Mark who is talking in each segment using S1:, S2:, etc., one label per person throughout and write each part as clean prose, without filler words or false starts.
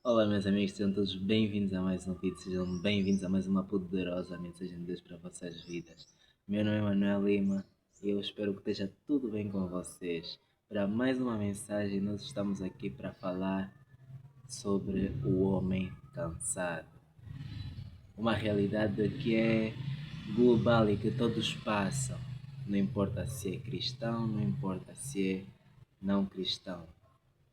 S1: Olá, meus amigos, sejam todos bem-vindos a mais um vídeo, sejam bem-vindos a mais uma poderosa mensagem de Deus para vossas vidas. Meu nome é Manuel Lima e eu espero que esteja tudo bem com vocês. Para mais uma mensagem, nós estamos aqui para falar sobre o homem cansado. Uma realidade que é global e que todos passam. Não importa se é cristão, não importa se é não cristão.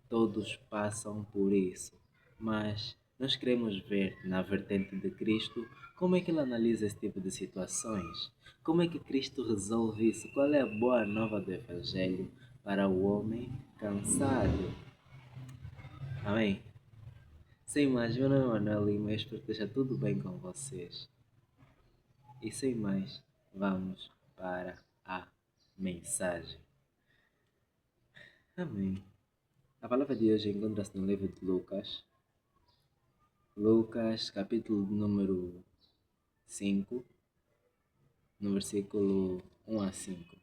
S1: Todos passam por isso, mas nós queremos ver na vertente de Cristo como é que ele analisa esse tipo de situações, como é que Cristo resolve isso, qual é a boa nova do Evangelho para o homem cansado. Amém? Sem mais, meu nome é Manuel Lima e espero que esteja tudo bem com vocês. E sem mais, vamos para a mensagem. Amém. A palavra de hoje encontra-se no livro de Lucas, capítulo número 5, no versículo 1 a 5.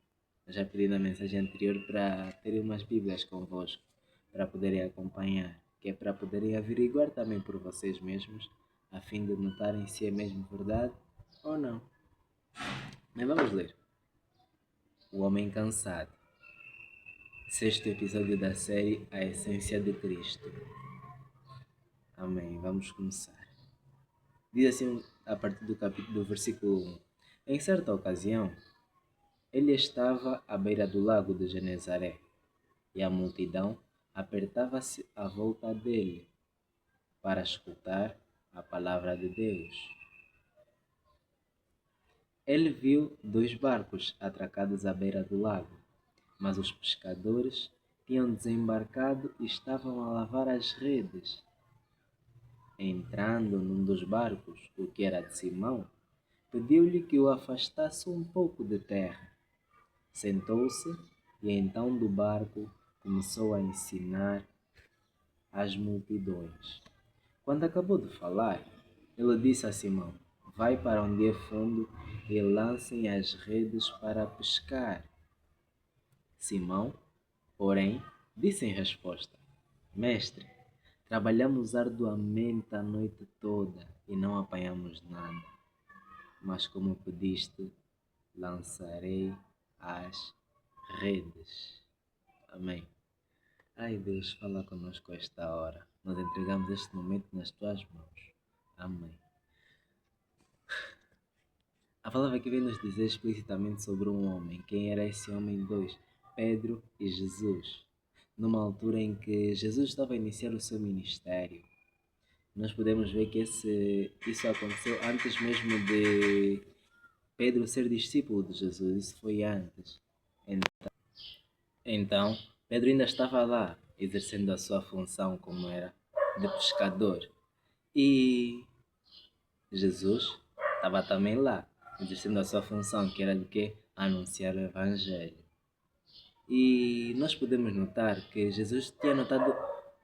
S1: Eu já pedi na mensagem anterior para terem umas Bíblias convosco, para poderem acompanhar, que é para poderem averiguar também por vocês mesmos, a fim de notarem se é mesmo verdade ou não. Mas vamos ler. O Homem Cansado. Sexto episódio da série A Essência de Cristo. Amém. Vamos começar. Diz assim a partir do versículo 1. Em certa ocasião, ele estava à beira do lago de Genezaré, e a multidão apertava-se à volta dele para escutar a palavra de Deus. Ele viu 2 barcos atracados à beira do lago, mas os pescadores tinham desembarcado e estavam a lavar as redes. Entrando num dos barcos, o que era de Simão, pediu-lhe que o afastasse um pouco de terra. Sentou-se e então do barco começou a ensinar as multidões. Quando acabou de falar, ele disse a Simão: Vai para onde é fundo e lancem as redes para pescar. Simão, porém, disse em resposta: Mestre, trabalhamos arduamente a noite toda e não apanhamos nada. Mas como pediste, lançarei as redes. Amém. Ai Deus, fala conosco esta hora. Nós entregamos este momento nas tuas mãos. Amém. A palavra que vem nos dizer explicitamente sobre um homem. Quem era esse homem? Dois: Pedro e Jesus. Numa altura em que Jesus estava a iniciar o seu ministério. Nós podemos ver que isso aconteceu antes mesmo de Pedro ser discípulo de Jesus. Isso foi antes. Então, Pedro ainda estava lá, exercendo a sua função como era de pescador. E Jesus estava também lá, exercendo a sua função, que era de quê? Anunciar o Evangelho. E nós podemos notar que Jesus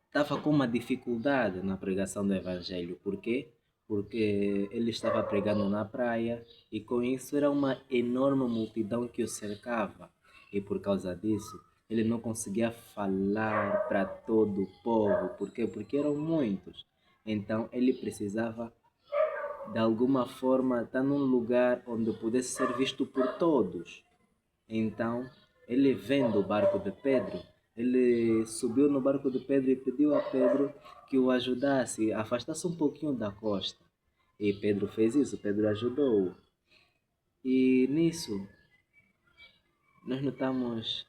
S1: estava com uma dificuldade na pregação do Evangelho. Por quê? Porque ele estava pregando na praia e com isso era uma enorme multidão que o cercava. E por causa disso, ele não conseguia falar para todo o povo. Por quê? Porque eram muitos. Então ele precisava de alguma forma estar num lugar onde pudesse ser visto por todos. Então, ele vendo o barco de Pedro, ele subiu no barco de Pedro e pediu a Pedro que o ajudasse, afastasse um pouquinho da costa. E Pedro fez isso, Pedro ajudou-o. E nisso, nós notamos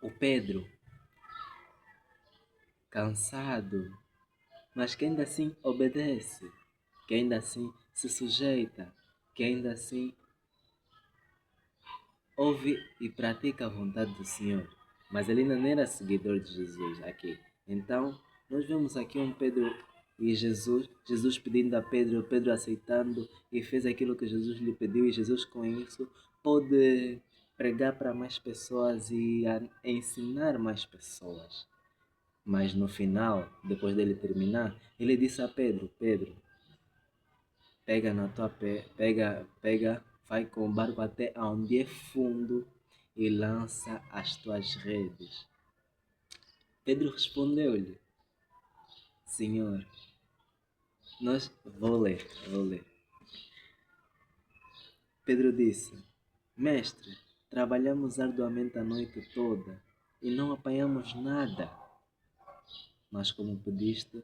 S1: o Pedro cansado, mas que ainda assim obedece, que ainda assim se sujeita, que ainda assim ouve e pratica a vontade do Senhor. Mas ele ainda não era seguidor de Jesus aqui. Então, nós vemos aqui um Pedro e Jesus pedindo a Pedro, Pedro aceitando e fez aquilo que Jesus lhe pediu, e Jesus com isso pôde pregar para mais pessoas e ensinar mais pessoas. Mas no final, depois dele terminar, ele disse a Pedro: Pedro, pega na tua pega, vai com o barco até onde é fundo e lança as tuas redes. Pedro respondeu-lhe: Senhor, vou ler. Pedro disse: Mestre, trabalhamos arduamente a noite toda e não apanhamos nada. Mas como pediste,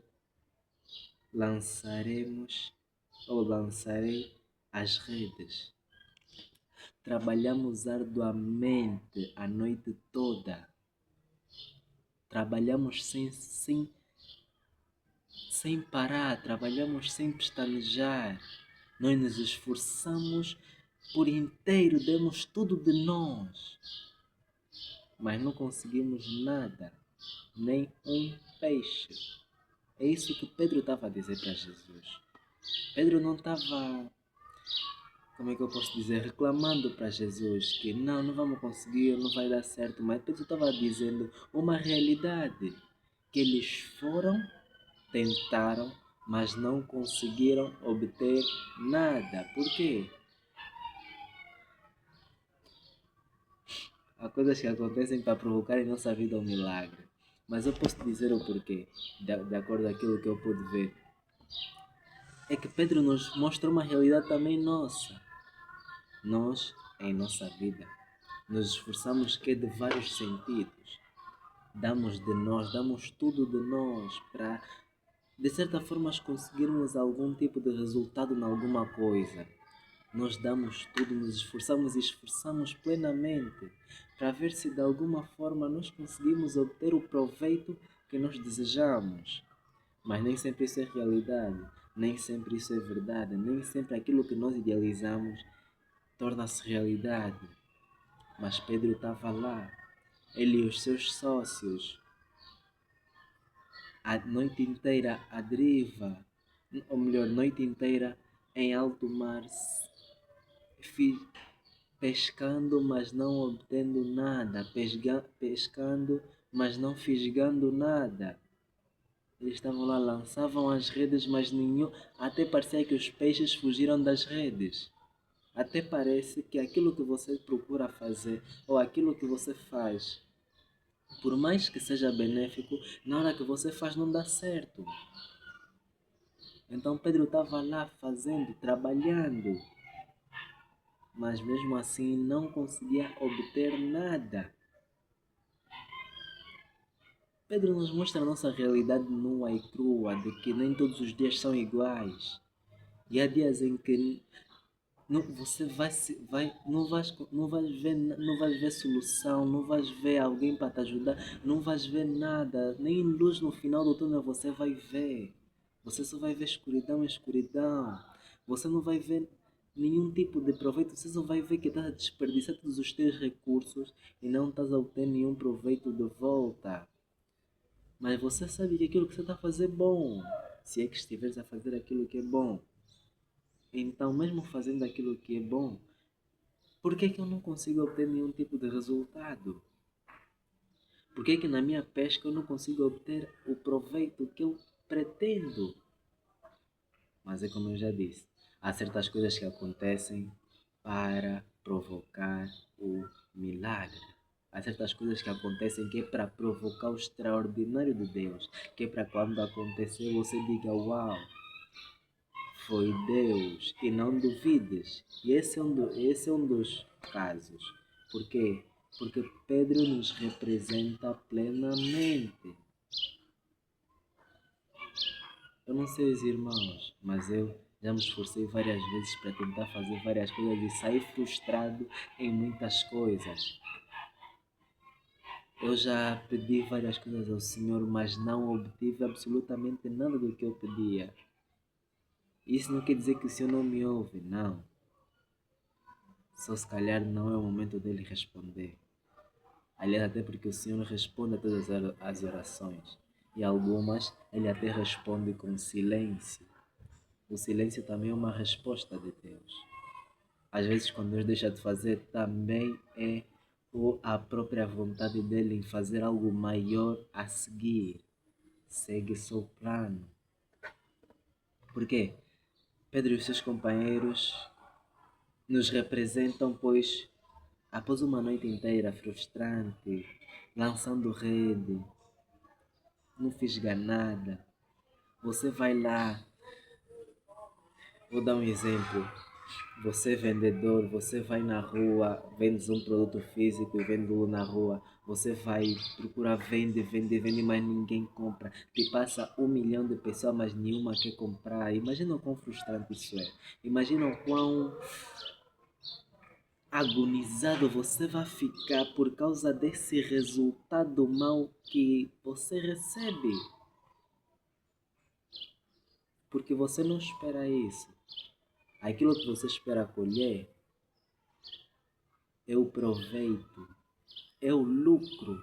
S1: lançaremos ou lançarei as redes. Trabalhamos arduamente a noite toda. Trabalhamos sem parar, trabalhamos sem pestanejar. Nós nos esforçamos por inteiro, demos tudo de nós, mas não conseguimos nada, nem um peixe. É isso que Pedro estava a dizer para Jesus. Pedro não estava, como é que eu posso dizer, reclamando para Jesus que não vamos conseguir, não vai dar certo, mas Pedro estava dizendo uma realidade, que eles foram, tentaram, mas não conseguiram obter nada. Por quê? Há coisas que acontecem para provocar em nossa vida um milagre. Mas eu posso te dizer o porquê, de acordo com aquilo que eu pude ver. É que Pedro nos mostra uma realidade também nossa. Nós, em nossa vida, nos esforçamos que de vários sentidos. Damos de nós, damos tudo de nós para, de certa forma, conseguirmos algum tipo de resultado em alguma coisa. Nós damos tudo, nos esforçamos e esforçamos plenamente para ver se de alguma forma nós conseguimos obter o proveito que nós desejamos. Mas nem sempre isso é realidade, nem sempre isso é verdade, nem sempre aquilo que nós idealizamos torna-se realidade. Mas Pedro estava lá, ele e os seus sócios, a noite inteira à deriva, ou melhor, noite inteira em alto mar, pescando, mas não obtendo nada, pescando, mas não fisgando nada. Eles estavam lá, lançavam as redes, mas nenhum. Até parecia que os peixes fugiram das redes. Até parece que aquilo que você procura fazer, ou aquilo que você faz, por mais que seja benéfico, na hora que você faz não dá certo. Então Pedro estava lá fazendo, trabalhando, mas mesmo assim não conseguia obter nada. Pedro nos mostra a nossa realidade nua e crua, de que nem todos os dias são iguais. E há dias em que você não vais ver solução, não vais ver alguém para te ajudar, não vais ver nada, nem luz no final do túnel você vai ver. Você só vai ver escuridão, escuridão. Você não vai ver nenhum tipo de proveito, você só vai ver que estás a desperdiçar todos os teus recursos e não estás a obter nenhum proveito de volta. Mas você sabe que aquilo que você está a fazer é bom, se é que estiveres a fazer aquilo que é bom. Então, mesmo fazendo aquilo que é bom, por que é que eu não consigo obter nenhum tipo de resultado? Por que é que na minha pesca eu não consigo obter o proveito que eu pretendo? Mas é como eu já disse, há certas coisas que acontecem para provocar o milagre. Há certas coisas que acontecem que é para provocar o extraordinário de Deus. Que é para quando acontecer você diga, uau, foi Deus. E não duvides. E esse é um dos casos. Por quê? Porque Pedro nos representa plenamente. Eu não sei os irmãos, mas eu já me esforcei várias vezes para tentar fazer várias coisas e sair frustrado em muitas coisas. Eu já pedi várias coisas ao Senhor, mas não obtive absolutamente nada do que eu pedia. Isso não quer dizer que o Senhor não me ouve, não. Só se calhar não é o momento dele responder. Aliás, até porque o Senhor responde a todas as orações. E algumas ele até responde com silêncio. O silêncio também é uma resposta de Deus. Às vezes, quando Deus deixa de fazer, também é a própria vontade dele em fazer algo maior a seguir. Segue seu plano. Por quê? Pedro e os seus companheiros nos representam, pois, após uma noite inteira frustrante, lançando rede, não fisga nada, Você vai lá, vou dar um exemplo. Você é vendedor, você vai na rua, vendes um produto físico e vende-o na rua. Você vai procurar, vende, vende, vende, mas ninguém compra. Te passa 1 milhão de pessoas, mas nenhuma quer comprar. Imagina o quão frustrante isso é. Imagina o quão agonizado você vai ficar por causa desse resultado mau que você recebe. Porque você não espera isso. Aquilo que você espera colher é o proveito, é o lucro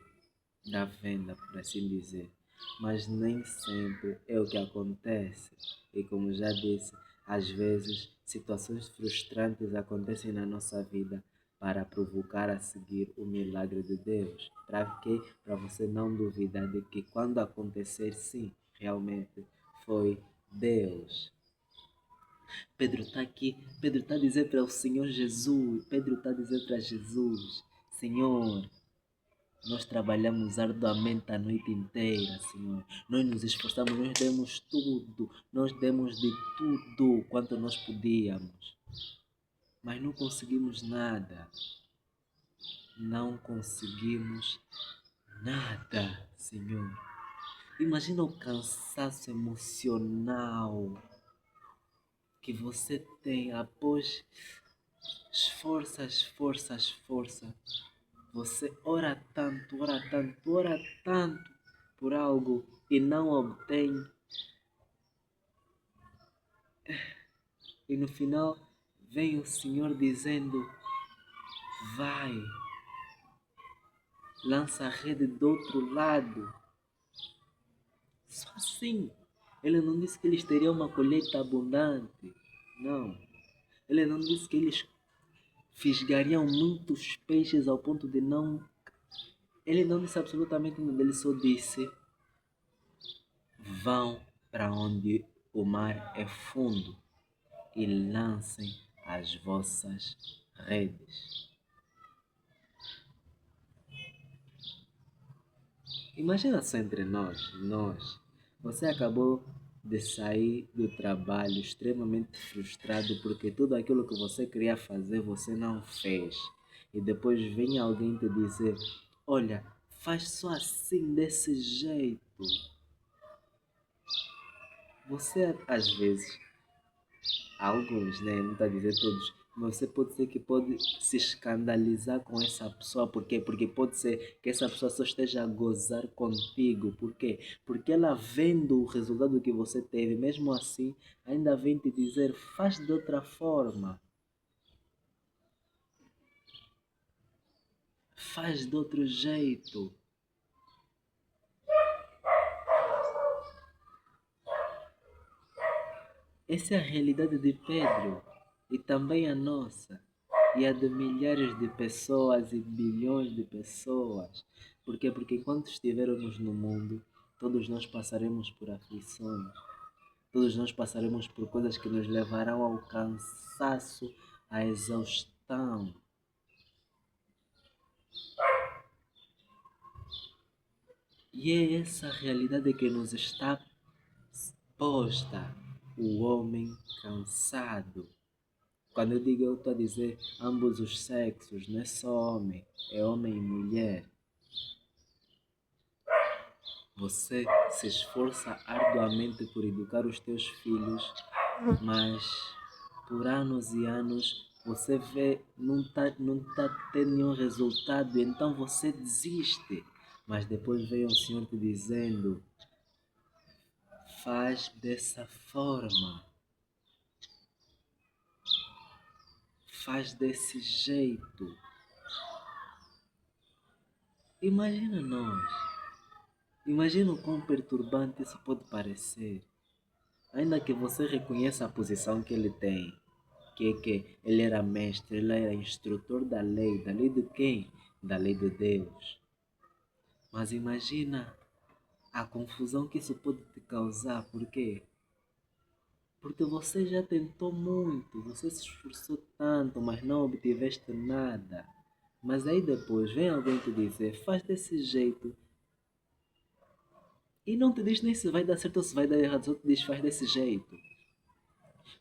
S1: da venda, por assim dizer. Mas nem sempre é o que acontece. E como já disse, às vezes situações frustrantes acontecem na nossa vida para provocar a seguir o milagre de Deus. Para quê? Para você não duvidar de que quando acontecer, sim, realmente foi Deus. Pedro está aqui, Pedro está a dizer para o Senhor Jesus, Pedro está a dizer para Jesus, Senhor, nós trabalhamos arduamente a noite inteira, Senhor. Nós nos esforçamos, nós demos tudo, nós demos de tudo quanto nós podíamos. Mas não conseguimos nada. Não conseguimos nada, Senhor. Imagina o cansaço emocional que você tem após esforça, esforça, esforça. Você ora tanto por algo e não obtém. E no final vem o Senhor dizendo: vai, lança a rede do outro lado. Só assim. Ele não disse que eles teriam uma colheita abundante. Não. Ele não disse que eles fisgariam muitos peixes ao ponto de não. Ele não disse absolutamente nada. Ele só disse: vão para onde o mar é fundo e lancem as vossas redes. Imagina só entre nós. Você acabou de sair do trabalho extremamente frustrado porque tudo aquilo que você queria fazer você não fez. E depois vem alguém te dizer: olha, faz só assim, desse jeito. Você às vezes, alguns, né? Não está a dizer todos, mas você pode ser que pode se escandalizar com essa pessoa. Por quê? Porque pode ser que essa pessoa só esteja a gozar contigo. Por quê? Porque ela vendo o resultado que você teve, mesmo assim, ainda vem te dizer, faz de outra forma. Faz de outro jeito. Essa é a realidade de Pedro e também a nossa e a de milhares de pessoas e bilhões de pessoas. Por quê? Porque enquanto estivermos no mundo, todos nós passaremos por aflições, todos nós passaremos por coisas que nos levarão ao cansaço, à exaustão. E é essa realidade que nos está posta, o homem cansado. Quando eu digo, eu estou a dizer ambos os sexos, não é só homem, é homem e mulher. Você se esforça arduamente por educar os teus filhos, mas por anos e anos você vê não tá tendo nenhum resultado, então você desiste. Mas depois vem o Senhor te dizendo, faz dessa forma, faz desse jeito. Imagina nós. Imagina o quão perturbante isso pode parecer. Ainda que você reconheça a posição que ele tem, que é que ele era mestre, ele era instrutor da lei de quem? Da lei de Deus. Mas imagina a confusão que isso pode te causar, por quê? Porque você já tentou muito, você se esforçou tanto, mas não obtiveste nada. Mas aí depois vem alguém te dizer, faz desse jeito E não te diz nem se vai dar certo ou se vai dar errado, só te diz faz desse jeito.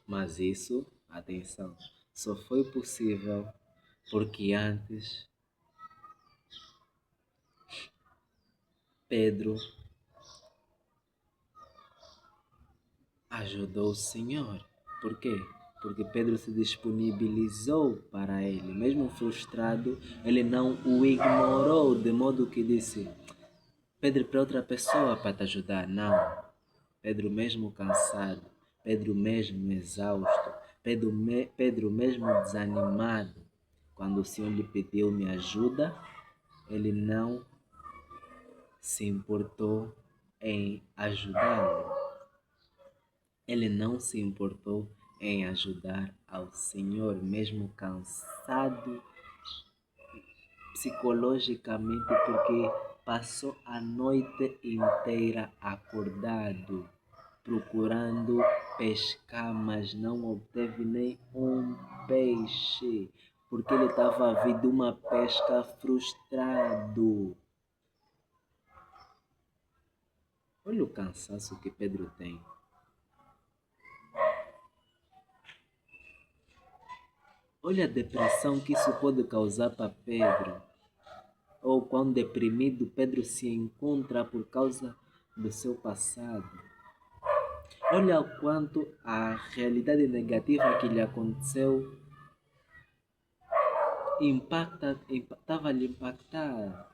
S1: Mas isso, atenção, só foi possível porque antes Pedro ajudou o Senhor. Por quê? Porque Pedro se disponibilizou para ele. Mesmo frustrado, ele não o ignorou, de modo que disse: Pedro, para outra pessoa para te ajudar. Não. Pedro, mesmo cansado, Pedro, mesmo exausto, Pedro mesmo desanimado, quando o Senhor lhe pediu me ajuda, ele não se importou em ajudá-lo. Ele não se importou em ajudar ao Senhor, mesmo cansado psicologicamente, porque passou a noite inteira acordado, procurando pescar, mas não obteve nem um peixe, porque ele estava a vir de uma pesca frustrado. Olha o cansaço que Pedro tem. Olha a depressão que isso pode causar para Pedro. Ou quão deprimido Pedro se encontra por causa do seu passado. Olha o quanto a realidade negativa que lhe aconteceu estava a lhe impactar.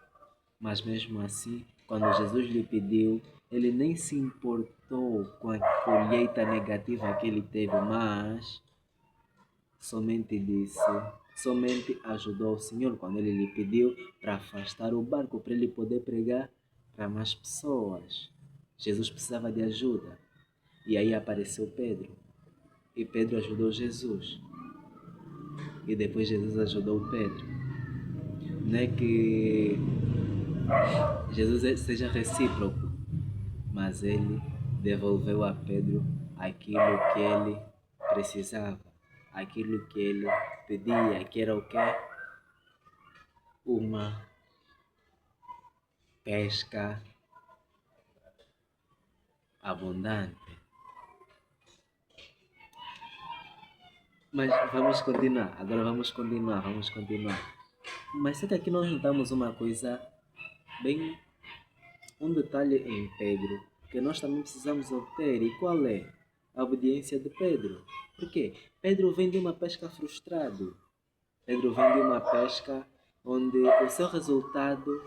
S1: Mas mesmo assim, quando Jesus lhe pediu, ele nem se importou com a colheita negativa que ele teve, mas somente ajudou o Senhor quando ele lhe pediu para afastar o barco, para ele poder pregar para mais pessoas. Jesus precisava de ajuda. E aí apareceu Pedro. E Pedro ajudou Jesus. E depois Jesus ajudou Pedro. Não é que Jesus seja recíproco, mas ele devolveu a Pedro aquilo que ele precisava, aquilo que ele pedia, que era o quê? Uma pesca abundante. Mas vamos continuar, agora vamos continuar. Mas só que aqui nós notamos uma coisa bem, um detalhe em Pedro, que nós também precisamos obter. E qual é? A obediência de Pedro. Por quê? Pedro vem de uma pesca frustrado. Pedro vem de uma pesca onde o seu resultado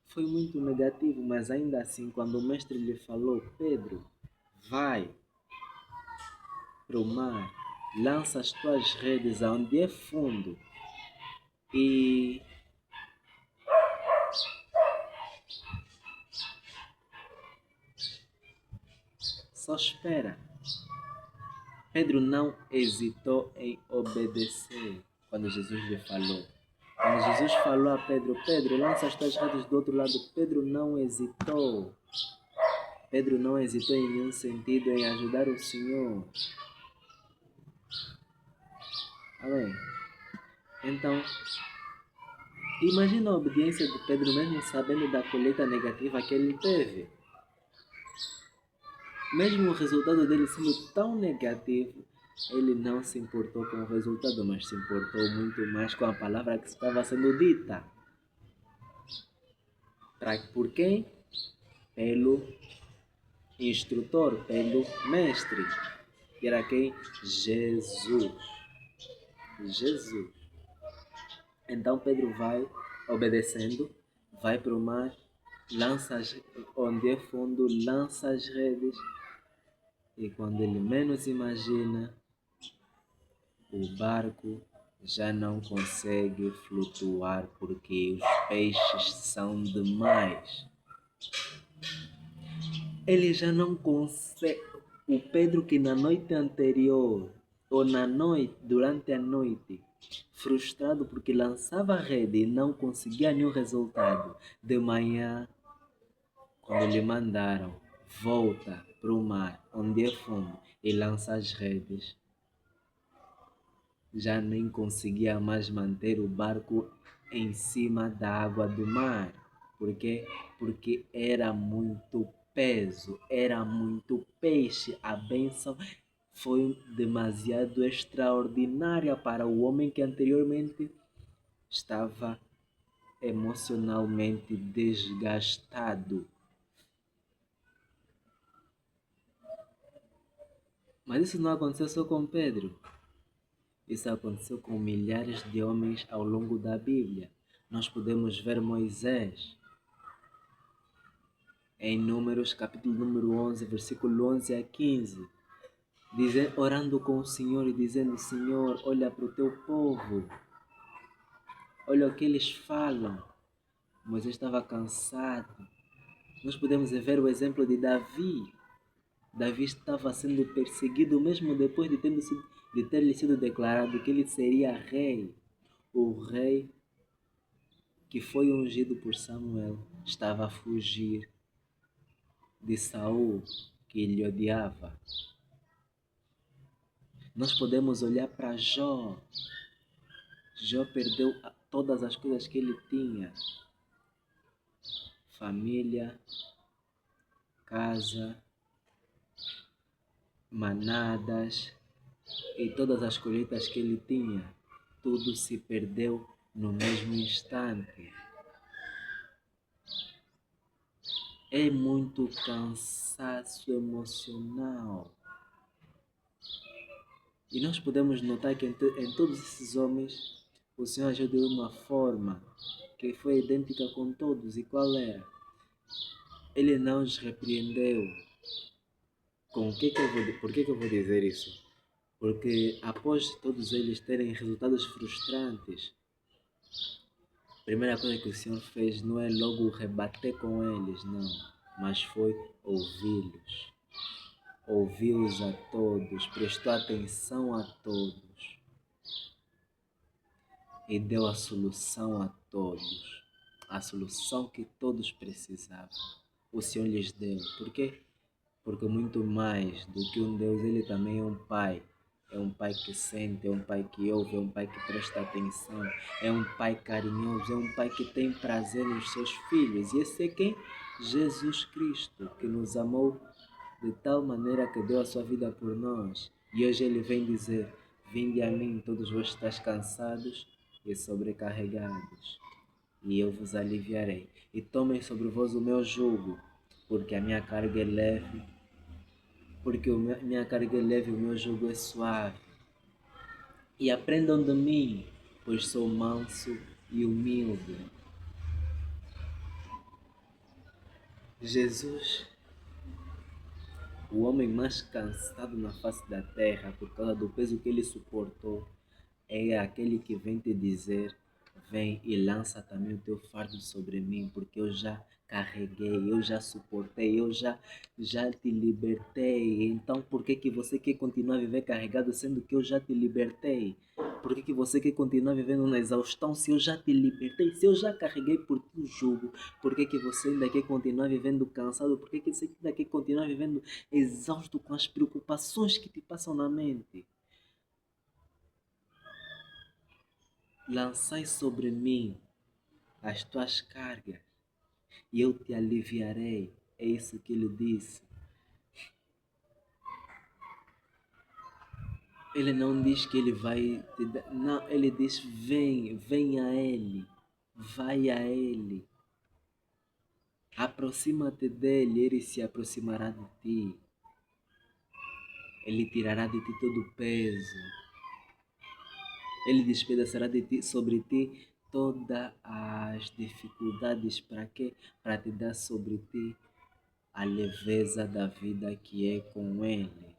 S1: foi muito negativo, mas ainda assim, quando o mestre lhe falou: Pedro, vai para o mar, lança as tuas redes aonde é fundo e só espera. Pedro não hesitou em obedecer quando Jesus lhe falou. Quando Jesus falou a Pedro: Pedro, lança as tuas redes do outro lado, Pedro não hesitou. Pedro não hesitou em nenhum sentido em ajudar o Senhor. Amém? Então, imagina a obediência de Pedro mesmo sabendo da colheita negativa que ele teve. Mesmo o resultado dele sendo tão negativo, ele não se importou com o resultado, mas se importou muito mais com a palavra que estava sendo dita. Por quem? Pelo instrutor, pelo mestre. Que era quem? Jesus. Jesus. Então Pedro vai obedecendo, vai para o mar, onde é fundo, lança as redes. E quando ele menos imagina, o barco já não consegue flutuar porque os peixes são demais. Ele já não consegue. O Pedro que na noite anterior, ou durante a noite, frustrado porque lançava a rede e não conseguia nenhum resultado, de manhã, quando lhe mandaram, volta para o mar, onde é fundo, e lança as redes, já nem conseguia mais manter o barco em cima da água do mar. Por quê? Porque era muito peso, era muito peixe. A bênção foi demasiado extraordinária para o homem que anteriormente estava emocionalmente desgastado. Mas isso não aconteceu só com Pedro. Isso aconteceu com milhares de homens ao longo da Bíblia. Nós podemos ver Moisés em Números, capítulo número 11, versículo 11 a 15, orando com o Senhor e dizendo: Senhor, olha para o teu povo, olha o que eles falam. Moisés estava cansado. Nós podemos ver o exemplo de Davi. Davi estava sendo perseguido mesmo depois de ter lhe sido declarado que ele seria rei. O rei que foi ungido por Samuel estava a fugir de Saul, que lhe odiava. Nós podemos olhar para Jó. Jó perdeu todas as coisas que ele tinha: família, casa, manadas e todas as colheitas que ele tinha. Tudo se perdeu no mesmo instante. É muito cansaço emocional. E nós podemos notar que em todos esses homens, o Senhor agiu de uma forma que foi idêntica com todos. E qual era? Ele não os repreendeu. Por que eu vou dizer isso? Porque após todos eles terem resultados frustrantes, a primeira coisa que o Senhor fez não é logo rebater com eles, não, mas foi ouvi-los. Ouviu-os a todos, prestou atenção a todos e deu a solução a todos, a solução que todos precisavam. O Senhor lhes deu. Por quê? Porque muito mais do que um Deus, Ele também é um Pai. É um Pai que sente, é um Pai que ouve, é um Pai que presta atenção, é um Pai carinhoso, é um Pai que tem prazer nos seus filhos. E esse é quem? Jesus Cristo, que nos amou de tal maneira que deu a sua vida por nós. E hoje Ele vem dizer: vinde a mim, todos vós estáis cansados e sobrecarregados, e eu vos aliviarei. E tomem sobre vós o meu jugo, porque a minha carga é leve, minha carga é leve e o meu jugo é suave. E aprendam de mim, pois sou manso e humilde. Jesus, o homem mais cansado na face da terra por causa do peso que ele suportou, é aquele que vem te dizer: vem e lança também o teu fardo sobre mim, porque eu já carreguei, eu já suportei, já te libertei. Então por que você quer continuar a viver carregado, sendo que eu já te libertei? Por que você quer continuar vivendo na exaustão, se eu já te libertei, se eu já carreguei por ti o jugo? Por que você ainda quer continuar vivendo cansado? Por que você ainda quer continuar vivendo exausto com as preocupações que te passam na mente? Lançai sobre mim as tuas cargas e eu te aliviarei. É isso que ele disse. Ele não diz que ele vai te dar. Não, ele diz: vem a ele. Vai a ele. Aproxima-te dele, ele se aproximará de ti. Ele tirará de ti todo o peso. Ele despedaçará sobre ti todas as dificuldades. Para quê? Para te dar sobre ti a leveza da vida que é com Ele.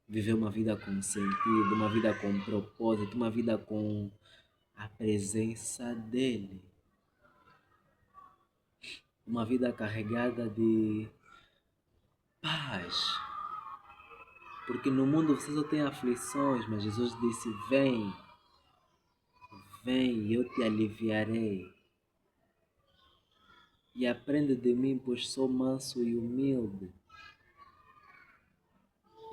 S1: Viver uma vida com sentido, uma vida com propósito, uma vida com a presença dEle. Uma vida carregada de paz. Porque no mundo você só tem aflições, mas Jesus disse: vem e eu te aliviarei. E aprende de mim, pois sou manso e humilde.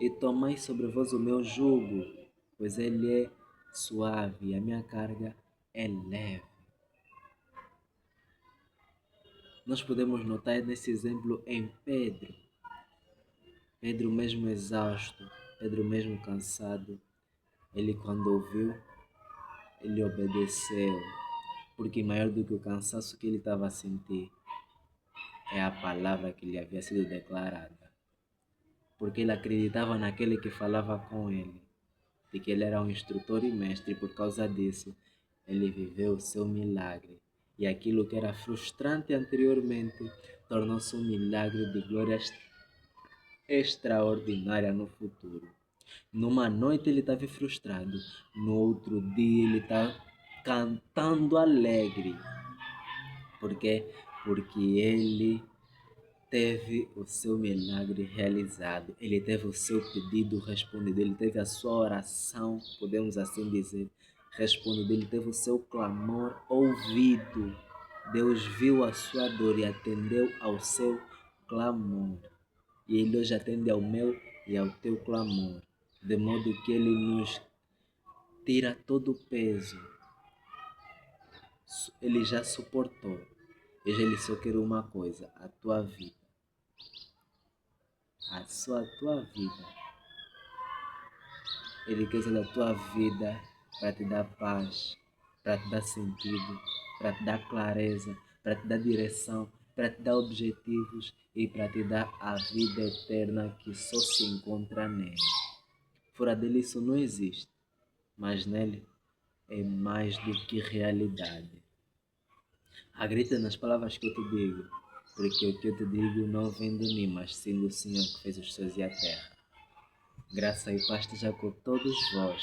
S1: E tomai sobre vós o meu jugo, pois ele é suave e a minha carga é leve. Nós podemos notar nesse exemplo em Pedro. Pedro mesmo exausto, Pedro mesmo cansado, ele quando ouviu, ele obedeceu, porque maior do que o cansaço que ele estava a sentir é a palavra que lhe havia sido declarada, porque ele acreditava naquele que falava com ele, de que ele era um instrutor e mestre, e por causa disso, ele viveu o seu milagre. E aquilo que era frustrante anteriormente tornou-se um milagre de glória extraordinária no futuro. Numa noite ele estava frustrado, no outro dia ele está cantando alegre. Por quê? Porque ele teve o seu milagre realizado, ele teve o seu pedido respondido, ele teve a sua oração, podemos assim dizer, respondido, ele teve o seu clamor ouvido. Deus viu a sua dor e atendeu ao seu clamor. E ele hoje atende ao meu e ao teu clamor, de modo que ele nos tira todo o peso. Ele já suportou. Hoje ele só quer uma coisa, a tua vida. Tua vida. Ele quer usar a tua vida para te dar paz, para te dar sentido, para te dar clareza, para te dar direção, para te dar objetivos e para te dar a vida eterna que só se encontra nele. Fora dele isso não existe, mas nele é mais do que realidade. Acredita nas palavras que eu te digo, porque o que eu te digo não vem de mim, mas sim do Senhor que fez os céus e a terra. Graça e paz esteja com todos vós.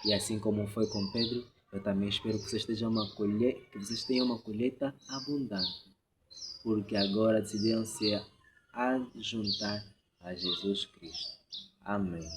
S1: E assim como foi com Pedro, eu também espero que vocês tenham uma colheita abundante, porque agora decidiram se juntar a Jesus Cristo. Amém.